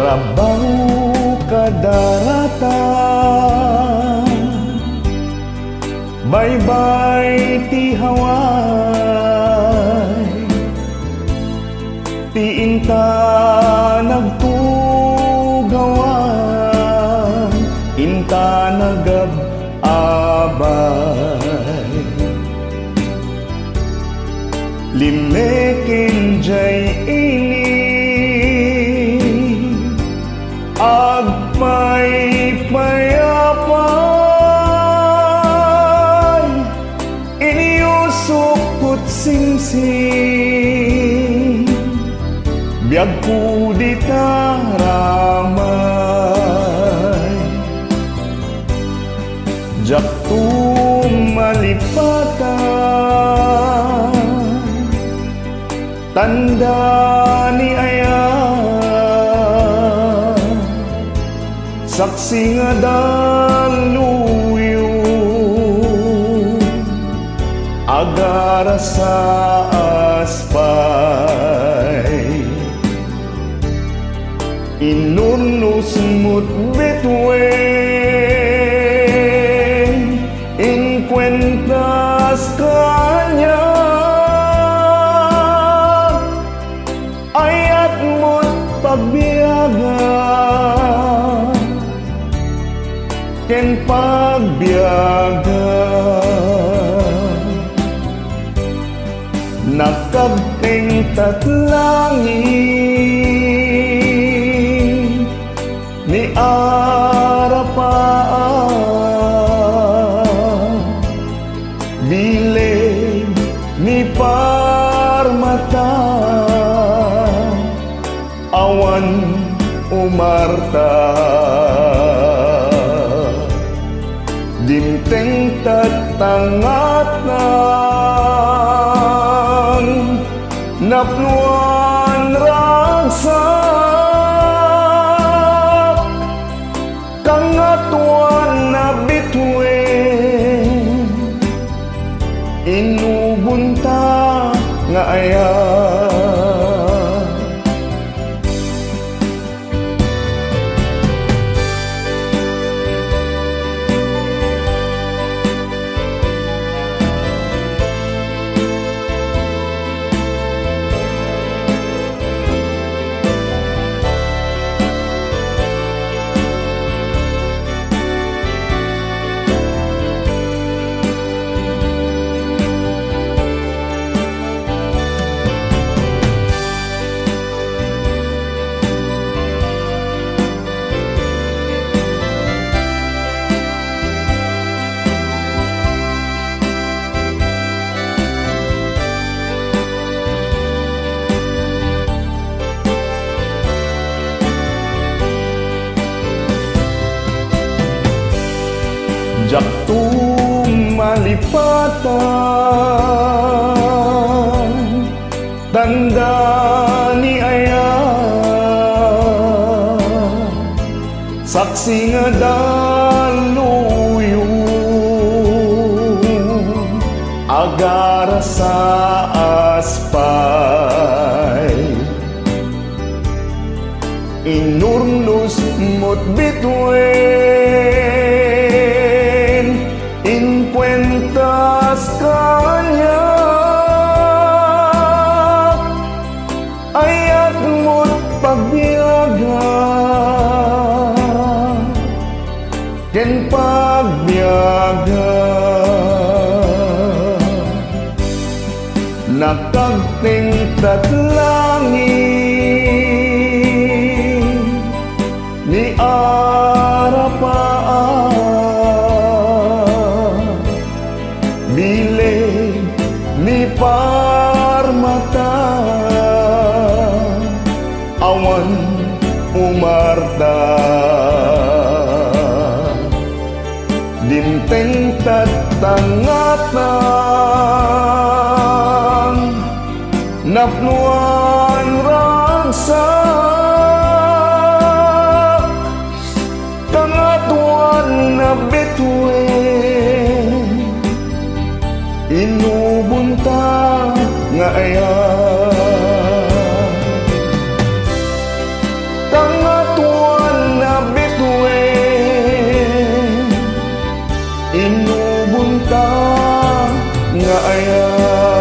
Karabaw kadaratan, baybay ti haway, ti inta nagtugawan, inta nagab-abay. Limekin jay ini agpay payapay, iniusok put singsing, biag ko di taramay. Jak tumalipatan, tanda ni ayan, saksi nga daluyo, agara sa aspay. Inunus mo't between, incuentas kanya, ayat mo't pagbiyagan, ken pagbiyagan. Nakagting tatlangin ni arapaan, bileg ni parmata, awan umarta. Dimteng tatangatan, napluan rangsak, kangatuan na bituin, inubunta nga ayan. Jak tumalipatan, tanda ni ayan, saksi nga daluyo, agara sa aspay. Inurnus mo't between, incuentas kanya, ayat mo't pagbiyagan, ken pagbiyagan. Nakagting tatlangin ni arapaan, bileg ni parmata, awan umarta. Dimteng tatangatan, napnuan rangsak, kangatuan na between, inubunta nga ayan. Tanga ta nga aya